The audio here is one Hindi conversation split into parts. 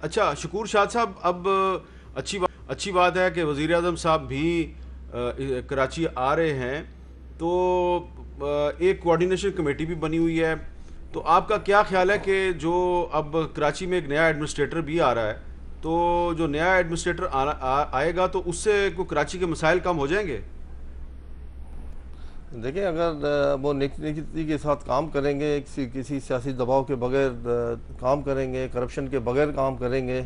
अच्छा शकूर शाह साहब, अब अच्छी बात है कि वज़ीर आज़म साहब भी कराची आ रहे हैं, तो एक कोऑर्डिनेशन कमेटी भी बनी हुई है। तो आपका क्या ख्याल है कि जो अब कराची में एक नया एडमिनिस्ट्रेटर भी आ रहा है, तो जो नया एडमिनिस्ट्रेटर आएगा तो उससे को कराची के मसाइल कम हो जाएंगे? देखिए, अगर वो नेकनीति के साथ काम करेंगे, किसी सियासी दबाव के बगैर काम करेंगे, करप्शन के बगैर काम करेंगे,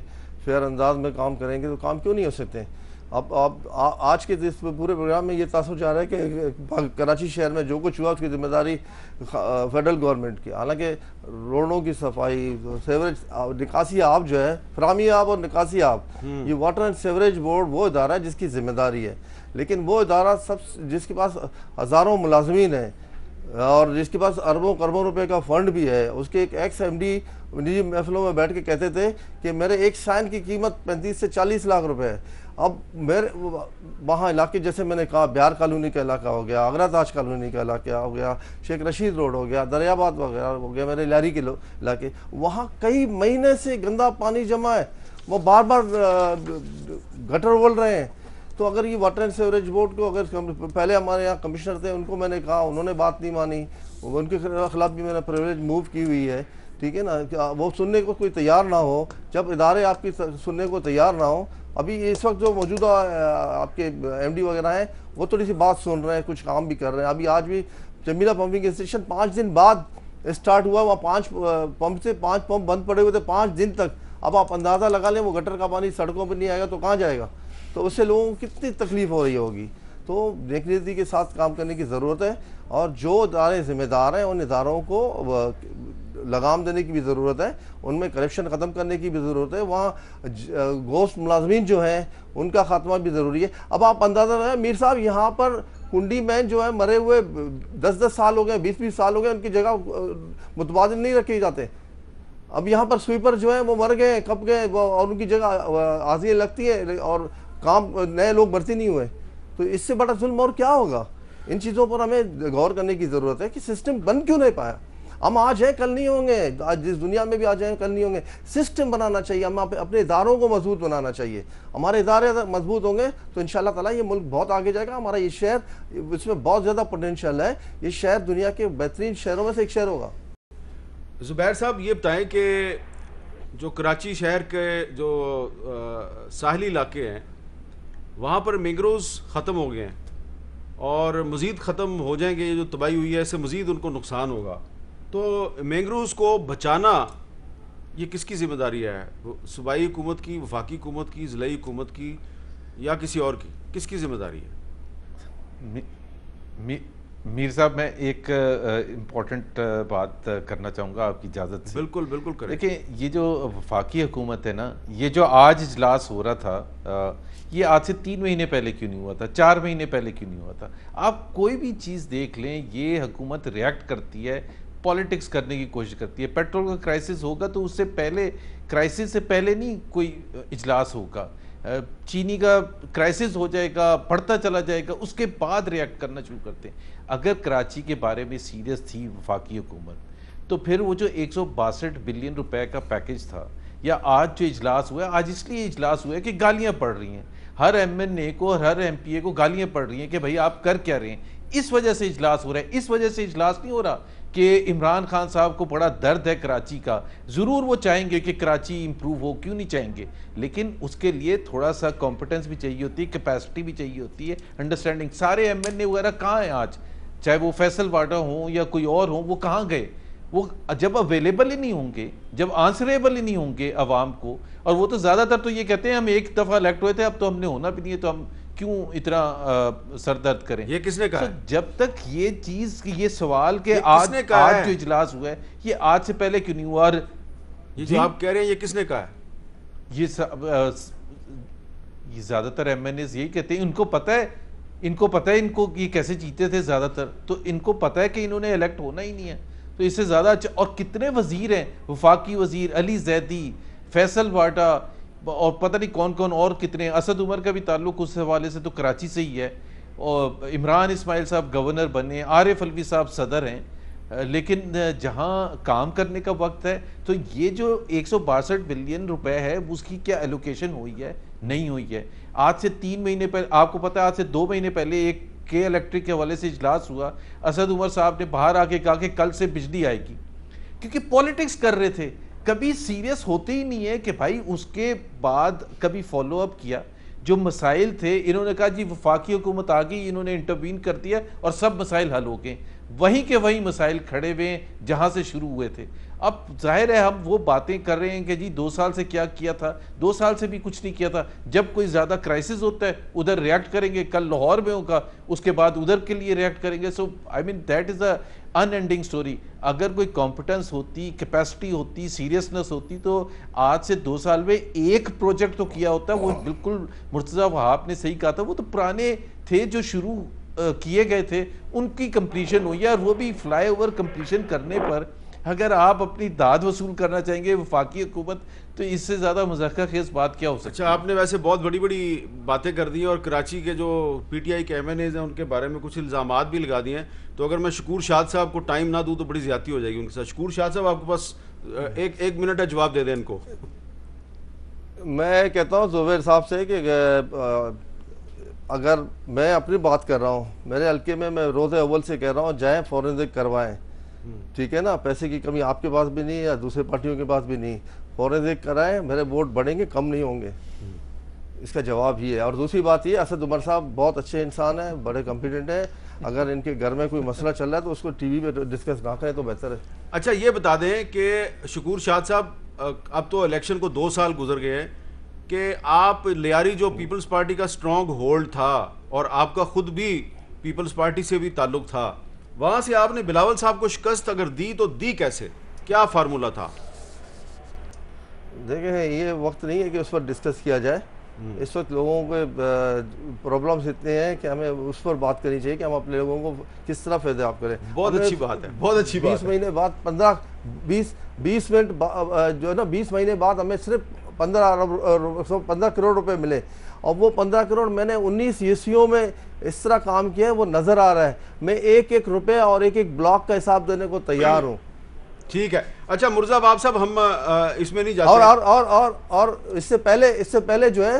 फेयर अंदाज में काम करेंगे, तो काम क्यों नहीं हो सकते। अब आज के इस पूरे प्रोग्राम में ये तासुर जा रहा है कि कराची शहर में जो कुछ हुआ उसकी जिम्मेदारी फेडरल गवर्नमेंट की। हालांकि रोडों की सफाई, सेवरेज, निकासी आब जो है, फरामी आब और निकासी आब, ये वाटर एंड सेवरेज बोर्ड वो इदारा है जिसकी जिम्मेदारी है। लेकिन वो इदारा सब जिसके पास हज़ारों मुलाजमीन हैं और जिसके पास अरबों करोड़ों रुपए का फंड भी है, उसके एक एक्स एमडी निजी महफिलों में बैठ के कहते थे कि मेरे एक साइन की कीमत 35 से 40 लाख रुपए है। अब मेरे वहाँ इलाके, जैसे मैंने कहा, बिहार कॉलोनी का इलाका हो गया, आगरा ताज कॉलोनी का इलाका हो गया, शेख रशीद रोड हो गया, दरियाबाद वगैरह हो गया, मेरे लारी के इलाके, वहाँ कई महीने से गंदा पानी जमा है, वो बार बार गटर बोल रहे हैं। तो अगर ये वाटर एंड सीवरेज बोर्ड को, अगर पहले हमारे यहाँ कमिश्नर थे, उनको मैंने कहा, उन्होंने बात नहीं मानी, उनके खिलाफ भी मैंने प्रिविलेज मूव की हुई है, ठीक है ना। वो सुनने को कोई तैयार ना हो, जब इदारे आपकी सुनने को तैयार ना हो। अभी इस वक्त जो मौजूदा आपके एमडी वगैरह हैं, वो थोड़ी सी बात सुन रहे हैं, कुछ काम भी कर रहे हैं। अभी आज भी जमीला पंपिंग स्टेशन 5 दिन बाद स्टार्ट हुआ, वहाँ 5 पंप बंद पड़े हुए थे 5 दिन तक। अब आप अंदाज़ा लगा लें, वो गटर का पानी सड़कों पर नहीं आएगा तो कहाँ जाएगा, तो उससे लोगों को कितनी तकलीफ हो रही होगी। तो नेकनीति के साथ काम करने की ज़रूरत है, और जो इदारे ज़िम्मेदार हैं उन इदारों को लगाम देने की भी ज़रूरत है, उनमें करप्शन ख़त्म करने की भी ज़रूरत है। वहाँ गोश्त मुलाजमीन जो हैं उनका खात्मा भी ज़रूरी है। अब आप अंदाज़ा लगाएं, मीर साहब, यहाँ पर कुंडी मैन जो है मरे हुए 10-10 साल हो गए, 20-20 साल हो गए, उनकी जगह मुतबादिल नहीं रखे जाते। अब यहाँ पर स्वीपर जो है वो मर गए, कब गए, और उनकी जगह आजियाँ लगती है और काम नए लोग भर्ती नहीं हुए। तो इससे बड़ा जुल्म और क्या होगा। इन चीज़ों पर हमें गौर करने की ज़रूरत है कि सिस्टम बन क्यों नहीं पाया। हम आज हैं कल नहीं होंगे, आज जिस दुनिया में भी आज हैं कल नहीं होंगे। सिस्टम बनाना चाहिए, हम अपने इदारों को मजबूत बनाना चाहिए। हमारे इदारे मजबूत होंगे तो इंशाल्लाह ताला ये मुल्क बहुत आगे जाएगा। हमारा ये शहर, इसमें बहुत ज़्यादा पोटेंशियल है। ये शहर दुनिया के बेहतरीन शहरों में से एक शहर होगा। ज़ुबैर साहब, ये बताएं कि जो कराची शहर के जो साहली इलाके हैं, वहाँ पर मैंग्रोव्स ख़त्म हो गए हैं और मज़ीद ख़त्म हो जाएंगे। ये जो तबाही हुई है, इससे मज़ीद उनको नुकसान होगा। तो मैंग्रोव्स को बचाना ये किसकी ज़िम्मेदारी है? सूबाई हुकूमत की, वफाकी हुकूमत की, ज़िलाई हुकूमत की, या किसी और की? किसकी ज़िम्मेदारी है? मीर साहब, मैं एक इम्पॉर्टेंट बात करना चाहूँगा आपकी इजाज़त से। बिल्कुल बिल्कुल करें। देखिए, ये जो वफाकी हुकूमत है ना, ये जो आज इजलास हो रहा था, ये आज से 3 महीने पहले क्यों नहीं हुआ था, 4 महीने पहले क्यों नहीं हुआ था? आप कोई भी चीज़ देख लें, ये हुकूमत रिएक्ट करती है, पॉलिटिक्स करने की कोशिश करती है। पेट्रोल का क्राइसिस होगा तो उससे पहले, क्राइसिस से पहले नहीं कोई इजलास होगा। चीनी का क्राइसिस हो जाएगा, बढ़ता चला जाएगा, उसके बाद रिएक्ट करना शुरू करते हैं। अगर कराची के बारे में सीरियस थी वफाकी हुकूमत, तो फिर वो जो 162 बिलियन रुपए का पैकेज था, या आज जो इजलास हुआ है, आज इसलिए इजलास हुआ है कि गालियां पड़ रही हैं, हर एमएनए को और हर एमपीए को गालियां पड़ रही हैं कि भाई आप कर क्या रहे हैं। इस वजह से इजलास हो रहा है। इस वजह से इजलास नहीं हो रहा कि इमरान खान साहब को बड़ा दर्द है कराची का। ज़रूर वो चाहेंगे कि कराची इंप्रूव हो, क्यों नहीं चाहेंगे, लेकिन उसके लिए थोड़ा सा कॉम्पिटेंस भी चाहिए होती है, कैपेसिटी भी चाहिए होती है, अंडरस्टैंडिंग। सारे एमएनए वगैरह कहाँ हैं आज, चाहे वो फैसल वाडा हो या कोई और हो, वो कहाँ गए? वो जब अवेलेबल ही नहीं होंगे, जब आंसरेबल ही नहीं होंगे आवाम को, और वो तो ज़्यादातर तो ये कहते हैं हम एक दफ़ा इलेक्ट हुए थे, अब तो हमने होना भी नहीं है, तो हम क्यों इतना सरदर्द करें। ये किसने कहा? तो जब तक ये चीज़, ये सवाल के आज जो इजलास हुआ है, ये आज से पहले क्यों नहीं हुआ? और ये जो आप कह रहे हैं, ये किसने कहा है? ये ज़्यादातर एमएनएस यही कहते हैं। इनको पता है इनको ये कैसे जीते थे ज़्यादातर, तो इनको पता है कि इन्होंने इलेक्ट होना ही नहीं है। तो इससे ज़्यादा अच्छा, और कितने वजीर हैं, वफाकी वजीर अली जैदी, फैसल वाडा, और पता नहीं कौन कौन और कितने। असद उमर का भी ताल्लुक उस हवाले से तो कराची से ही है, और इमरान इस्माइल साहब गवर्नर बने, आरिफ अलवी साहब सदर हैं। लेकिन जहां काम करने का वक्त है तो ये जो 162 बिलियन रुपए है उसकी क्या एलोकेशन हुई है, नहीं हुई है। आज से 3 महीने पहले, आपको पता है आज से 2 महीने पहले एक के इलेक्ट्रिक के हवाले से इजलास हुआ, असद उमर साहब ने बाहर आके कहा कि कल से बिजली आएगी, क्योंकि पॉलिटिक्स कर रहे थे, कभी सीरियस होते ही नहीं है कि भाई उसके बाद कभी फॉलो अप किया। जो मसाइल थे इन्होंने कहा जी वफाकी हुकूमत आ गई, इन्होंने इंटरवीन कर दिया और सब मसाइल हल हो गए, वहीं के वहीं मसाइल खड़े हुए हैं जहां से शुरू हुए थे। अब जाहिर है हम वो बातें कर रहे हैं कि जी 2 साल से क्या किया था, 2 साल से भी कुछ नहीं किया था। जब कोई ज़्यादा क्राइसिस होता है उधर रिएक्ट करेंगे, कल लाहौर में होगा उसके बाद उधर के लिए रिएक्ट करेंगे। So I mean that is a unending story. अगर कोई कॉम्पिटेंस होती, कैपेसिटी होती, सीरियसनेस होती तो आज से 2 साल में एक प्रोजेक्ट तो किया होता। वो बिल्कुल मुर्तज़ा वहाब ने सही कहा था, वो तो पुराने थे जो शुरू किए गए थे उनकी कंप्लीशन हुई है, और वो भी फ्लाईओवर कंप्लीशन करने पर अगर आप अपनी दाद वसूल करना चाहेंगे वफाकी हुकूमत, तो इससे ज़्यादा मज़ाक़ खेज़ बात क्या हो सकती है। अच्छा, आपने वैसे बहुत बड़ी बड़ी बातें कर दी हैं और कराची के जो पीटीआई के एमएनएज हैं उनके बारे में कुछ इल्ज़ामात भी लगा दिए हैं। तो अगर मैं शकूर शाद साहब को टाइम ना दूं तो बड़ी ज़्यादती हो जाएगी उनके साथ। शकूर शाद साहब आपके पास एक मिनट है, जवाब दे दें इनको। मैं कहता हूँ ज़ुबैर साहब से कि अगर मैं अपनी बात कर रहा हूँ, मेरे हल्के में मैं रोज़ अव्वल से कह रहा हूँ जाएँ फॉरेंसिक करवाएं, ठीक है ना। पैसे की कमी आपके पास भी नहीं या दूसरे पार्टियों के पास भी नहीं, फॉरेंसिक कराएं, मेरे वोट बढ़ेंगे, कम नहीं होंगे। इसका जवाब ये है। और दूसरी बात ये, असद उमर साहब बहुत अच्छे इंसान हैं, बड़े कॉम्पिटेंट हैं, अगर इनके घर में कोई मसला चल रहा है तो उसको टीवी पे डिस्कस ना करें तो बेहतर है। अच्छा, ये बता दें कि शकूर शाद साहब, अब तो इलेक्शन को 2 साल गुजर गए हैं कि आप लियारी जो पीपल्स पार्टी का स्ट्रॉन्ग होल्ड था और आपका खुद भी पीपल्स पार्टी से भी ताल्लुक था, वहां से आपने बिलावल साहब को शिकस्त अगर दी तो दी कैसे, क्या फार्मूला था? देखें, ये वक्त नहीं है कि उस पर डिस्कस किया जाए। इस वक्त लोगों के प्रॉब्लम्स इतने हैं कि हमें उस पर बात करनी चाहिए कि हम अपने लोगों को किस तरह फायदेयाब करें। बहुत अच्छी बात है, बहुत अच्छी बात 20 महीने बाद 20 मिनट जो है ना, 20 महीने बाद हमें सिर्फ 15 करोड़ रुपए मिले, और वो 15 करोड़ मैंने 19 ईस्वियों में इस तरह काम किया है, वो नजर आ रहा है। मैं एक एक रुपए और एक एक ब्लॉक का हिसाब देने को तैयार हूँ। ठीक है। अच्छा मुर्जा बाब साहब, हम इसमें नहीं जाते। और इससे पहले जो है,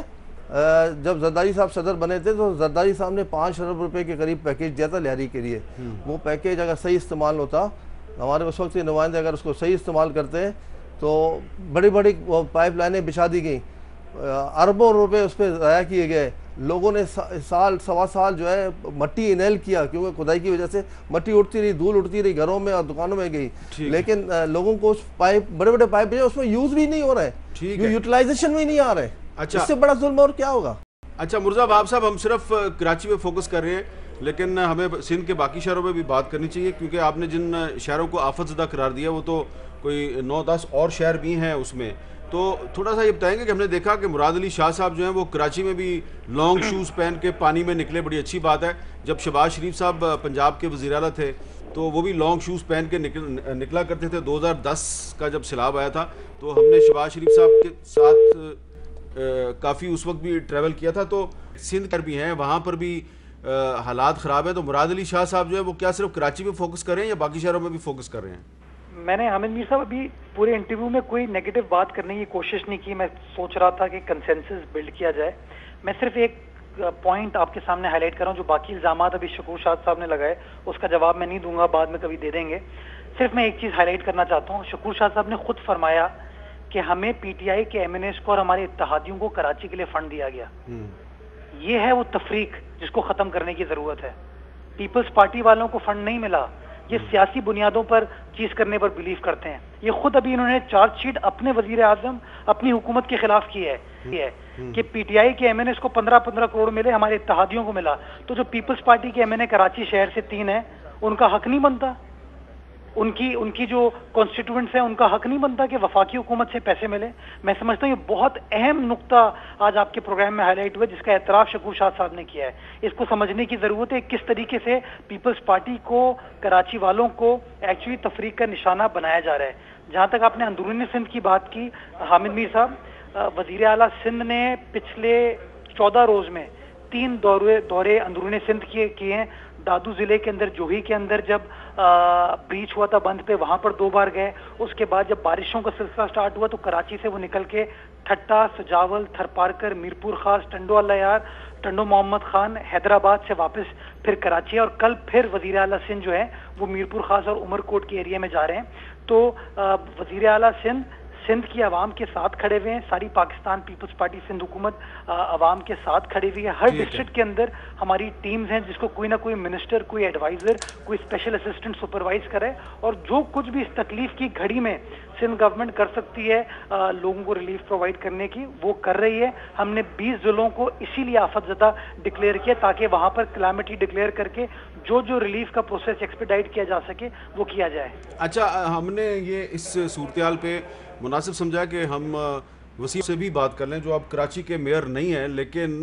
जब जरदारी साहब सदर बने थे तो जरदारी साहब ने 5 अरब रुपए के करीब पैकेज दिया था लियारी के लिए। वो पैकेज अगर सही इस्तेमाल होता, हमारे उस वक्त के नुमाइंदे अगर उसको सही इस्तेमाल करते हैं तो बड़ी बड़ी पाइपलाइनें बिछा दी गई, अरबों रुपए उस पर ज़ाया किए गए। लोगों ने साल सवा साल जो है मट्टी इनहेल किया, क्योंकि खुदाई की वजह से मट्टी उड़ती रही, धूल उड़ती रही, घरों में और दुकानों में गई, लेकिन लोगों को उस पाइप, बड़े बड़े पाइप उसमें यूज भी नहीं हो रहे हैं, यूटिलाइजेशन भी नहीं आ रहे। अच्छा, इससे बड़ा जुल्म और क्या होगा। अच्छा मुर्जा बाब साहब, हम सिर्फ कराची पे फोकस कर रहे हैं, लेकिन हमें सिंध के बाकी शहरों में भी बात करनी चाहिए, क्योंकि आपने जिन शहरों को आफतज़दा करार दिया वो तो कोई 9-10 और शहर भी हैं उसमें। तो थोड़ा सा ये बताएंगे कि हमने देखा कि मुराद अली शाह साहब जो हैं वो कराची में भी लॉन्ग शूज़ पहन के पानी में निकले, बड़ी अच्छी बात है। जब शहबाज शरीफ साहब पंजाब के वज़ीर आला थे तो वो भी लॉन्ग शूज़ पहन के निकला करते थे। 2010 का जब सैलाब आया था तो हमने शहबाज शरीफ साहब के साथ काफ़ी उस वक्त भी ट्रैवल किया था। तो सिंध कर भी हैं, वहाँ पर भी हालात ख़राब है। तो मुराद अली शाह साहब जो है वो क्या सिर्फ कराची में फोकस कर रहे हैं या बाकी शहरों में भी फोकस कर रहे हैं? मैंने हामिद मीर साहब अभी पूरे इंटरव्यू में कोई नेगेटिव बात करने की कोशिश नहीं की। मैं सोच रहा था कि कंसेंसस बिल्ड किया जाए। मैं सिर्फ एक पॉइंट आपके सामने हाईलाइट कर रहा हूँ, जो बाकी इल्जामात अभी शकूर शाद साहब ने लगाए उसका जवाब मैं नहीं दूंगा, बाद में कभी दे देंगे। सिर्फ मैं एक चीज़ हाईलाइट करना चाहता हूँ। शकूर शाद साहब ने खुद फरमाया कि हमें पीटीआई के एमएनएस को और हमारे इत्तेहादियों को कराची के लिए फंड दिया गया। ये है वो तफरीक जिसको ख़त्म करने की ज़रूरत है। पीपल्स पार्टी वालों को फंड नहीं मिला, ये सियासी बुनियादों पर चीज करने पर बिलीव करते हैं। ये खुद अभी इन्होंने चार्जशीट अपने वजीर आजम, अपनी हुकूमत के खिलाफ की है कि पीटीआई के एमएनएस को 15-15 करोड़ मिले, हमारे इत्तेहादियों को मिला। तो जो पीपल्स पार्टी के एमएनए कराची शहर से 3 है, उनका हक नहीं बनता, उनकी जो कॉन्स्टिट्यूएंट्स हैं उनका हक नहीं बनता कि वफाकी हुकूमत से पैसे मिले। मैं समझता हूँ ये बहुत अहम नुक्ता आज आपके प्रोग्राम में हाईलाइट हुआ, जिसका एतराफ शकूर शाह साहब ने किया है। इसको समझने की जरूरत है किस तरीके से पीपल्स पार्टी को, कराची वालों को एक्चुअली तफरीक का निशाना बनाया जा रहा है। जहाँ तक आपने अंदरूनी सिंध की बात की हामिद मीर साहब, वजीर आला सिंध ने पिछले 14 रोज में 3 दौरे अंदरूनी सिंध किए हैं। दादू जिले के अंदर जोही के अंदर जब ब्रीच हुआ था बंद पे, वहां पर 2 बार गए। उसके बाद जब बारिशों का सिलसिला स्टार्ट हुआ तो कराची से वो निकल के ठट्टा, सजावल, थरपारकर, मीरपुर खास, टंडो अल्लायार, टंडो मोहम्मद खान, हैदराबाद से वापस फिर कराची, और कल फिर वजीर आला सिंध जो है वो मीरपुर खास और उमरकोट के एरिया में जा रहे हैं। तो वजीर आला सिंध की आवाम के साथ खड़े हुए हैं, सारी पाकिस्तान पीपल्स पार्टी सिंध हुकूमत आवाम के साथ खड़ी हुई है। हर डिस्ट्रिक्ट के अंदर हमारी टीम्स हैं जिसको कोई ना कोई मिनिस्टर, कोई एडवाइजर, कोई स्पेशल असिस्टेंट सुपरवाइज करे, और जो कुछ भी इस तकलीफ की घड़ी में सिंध गवर्नमेंट कर सकती है लोगों को रिलीफ प्रोवाइड करने की, वो कर रही है। हमने 20 जिलों को इसीलिए आफतजदा डिक्लेयर किया ताकि वहां पर कैलामिटी डिक्लेयर करके जो रिलीफ का प्रोसेस एक्सपीडाइट किया जा सके वो किया जाए। अच्छा, हमने ये इस सूरत-ए-हाल पे मुनासिब समझा कि हम वसीम से भी बात कर लें, जो अब कराची के मेयर नहीं हैं, लेकिन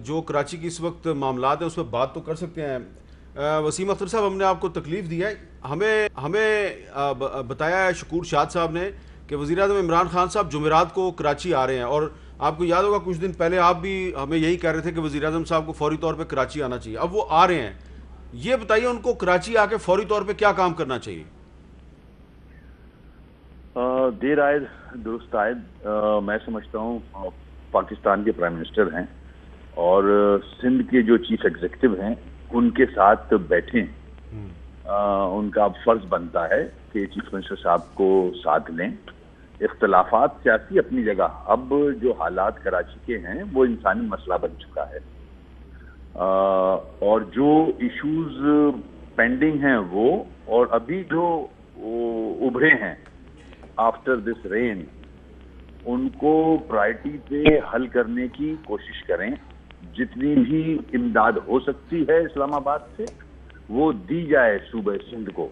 जो कराची की इस वक्त मामलात हैं उस पर बात तो कर सकते हैं। वसीम अख्तर साहब, हमने आपको तकलीफ दी है, हमें बताया है शकूर शाद साहब ने कि वज़ीर-ए-आज़म इमरान खान साहब जुमेरात को कराची आ रहे हैं, और आपको याद होगा कुछ दिन पहले आप भी हमें यही कह रहे थे कि वज़ीर-ए-आज़म साहब को फौरी तौर पे कराची आना चाहिए। अब वो आ रहे हैं, ये बताइए उनको कराची आके फौरी तौर पे क्या काम करना चाहिए? देर आए दुरुस्त आए। मैं समझता हूँ पाकिस्तान के प्राइम मिनिस्टर हैं और सिंध के जो चीफ एग्जीक्यूटिव हैं उनके साथ बैठें। उनका अब फर्ज बनता है कि चीफ मिनिस्टर साहब को साथ लें। इख्तलाफात सियासी अपनी जगह, अब जो हालात कराची के हैं वो इंसानी मसला बन चुका है, और जो इश्यूज पेंडिंग हैं वो, और अभी जो उभरे हैं आफ्टर दिस रेन, उनको प्रायोरिटी पे हल करने की कोशिश करें। जितनी भी इमदाद हो सकती है इस्लामाबाद से वो दी जाए सूबे सिंध को,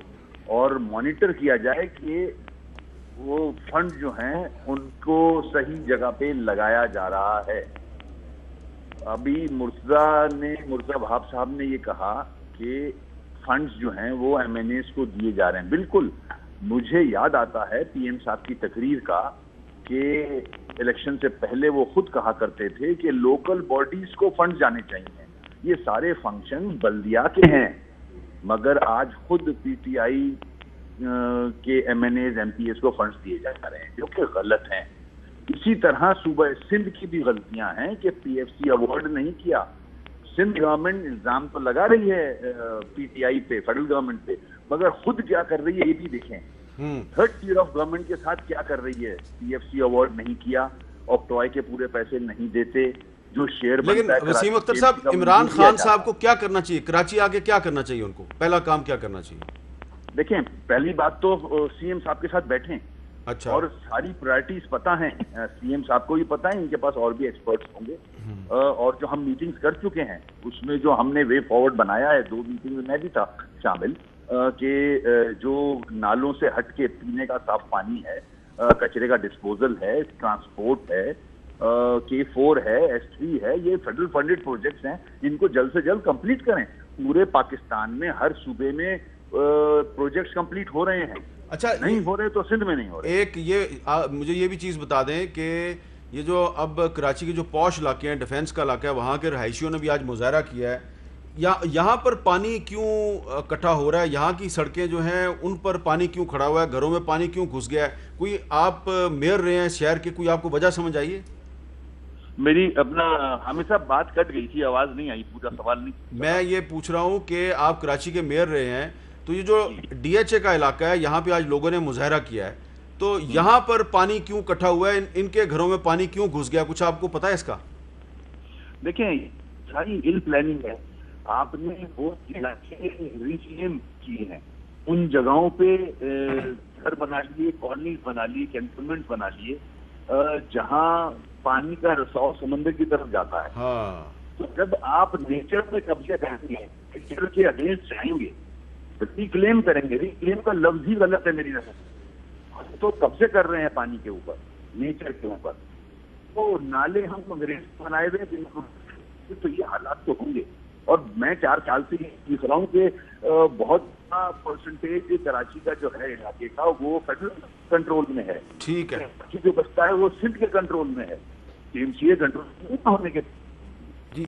और मॉनिटर किया जाए कि वो फंड जो हैं उनको सही जगह पे लगाया जा रहा है। अभी मुर्तजा वहाब साहब ने ये कहा कि फंड्स जो हैं वो MNAs को दिए जा रहे हैं। बिल्कुल, मुझे याद आता है पीएम साहब की तकरीर का कि इलेक्शन से पहले वो खुद कहा करते थे कि लोकल बॉडीज को फंड जाने चाहिए। ये सारे फंक्शन बल्दिया के हैं, मगर आज खुद PTI के MNAs MPs को फंड्स दिए जा रहे हैं, जो कि गलत हैं। इसी तरह सूबा सिंध की भी गलतियां हैं कि PFC अवार्ड नहीं किया। सिंध गवर्नमेंट इल्जाम तो लगा रही है PTI पे, फेडरल गवर्नमेंट पे, मगर खुद क्या कर रही है ये भी देखें। थर्ड टियर ऑफ गवर्नमेंट के साथ क्या कर रही है। PFC अवार्ड नहीं किया, ऑक्ट्रॉय के पूरे पैसे नहीं देते, जो शेयर लेकिन वसीम अख्तर साहब, इमरान खान साहब को क्या करना चाहिए? कराची आके क्या करना चाहिए? उनको पहला काम क्या करना चाहिए? देखें, पहली बात तो CM साहब के साथ बैठें। अच्छा। और सारी प्रायोरिटीज पता हैं, CM साहब को भी पता है, इनके पास और भी एक्सपर्ट्स होंगे। और जो हम मीटिंग्स कर चुके हैं उसमें जो हमने वे फॉरवर्ड बनाया है, 2 मीटिंग में मैं भी था शामिल, कि जो नालों से हट के पीने का साफ पानी है, कचरे का डिस्पोजल है, ट्रांसपोर्ट है, K4 है, S3 है, ये फेडरल फंडेड प्रोजेक्ट्स हैं, इनको जल्द से जल्द कंप्लीट करें। पूरे पाकिस्तान में हर सूबे में प्रोजेक्ट्स कंप्लीट हो रहे हैं। अच्छा, नहीं हो रहे तो सिंध में नहीं हो रहे। एक ये मुझे ये भी चीज़ बता दें कि ये जो अब कराची के जो पॉश इलाके हैं, डिफेंस का इलाका है, वहाँ के रहायशियों ने भी आज मुजाहरा किया है। यहाँ पर पानी क्यों इकट्ठा हो रहा है? यहाँ की सड़कें जो हैं उन पर पानी क्यों खड़ा हुआ है? घरों में पानी क्यों घुस गया है? कोई, आप मेयर रहे हैं शहर के, कोई आपको वजह समझ आई है? मेरी अपना हमेशा बात कट गई थी, आवाज नहीं आई, पूरा सवाल नहीं। मैं ये पूछ रहा हूँ कि आप कराची के मेयर रहे हैं, तो ये जो DHA का इलाका है, यहाँ पे आज लोगों ने मुजाहरा किया है, तो यहाँ पर पानी क्यों इकट्ठा हुआ है? इनके घरों में पानी क्यों घुस गया? कुछ आपको पता है इसका? देखें, सारी इल प्लानिंग है। आपने वो इलाके रिक्लेम किए हैं, उन जगहों पे घर बना लिए, कॉलोनीज बना लिए, कैंटोनमेंट बना लिए, जहाँ पानी का रिसाव समंदर की तरफ जाता है। हाँ। तो जब आप नेचर पे कब्जे करेंगे, नेचर के अगेंस्ट जाएंगे, रिक्लेम करेंगे। रिक्लेम का लफ्ज ही गलत है मेरी नजर। तो कब्जे कर रहे हैं पानी के ऊपर, नेचर के ऊपर। तो नाले हम अंग्रेज बनाए हुए, तो ये हालात तो होंगे। और मैं 4 साल से देख रहा हूँ कि बहुत बड़ा परसेंटेज कराची का जो है इलाके का, वो फेडरल कंट्रोल में है। ठीक है। जो बचता है वो सिंध के कंट्रोल में है, TMCA कंट्रोल में होने के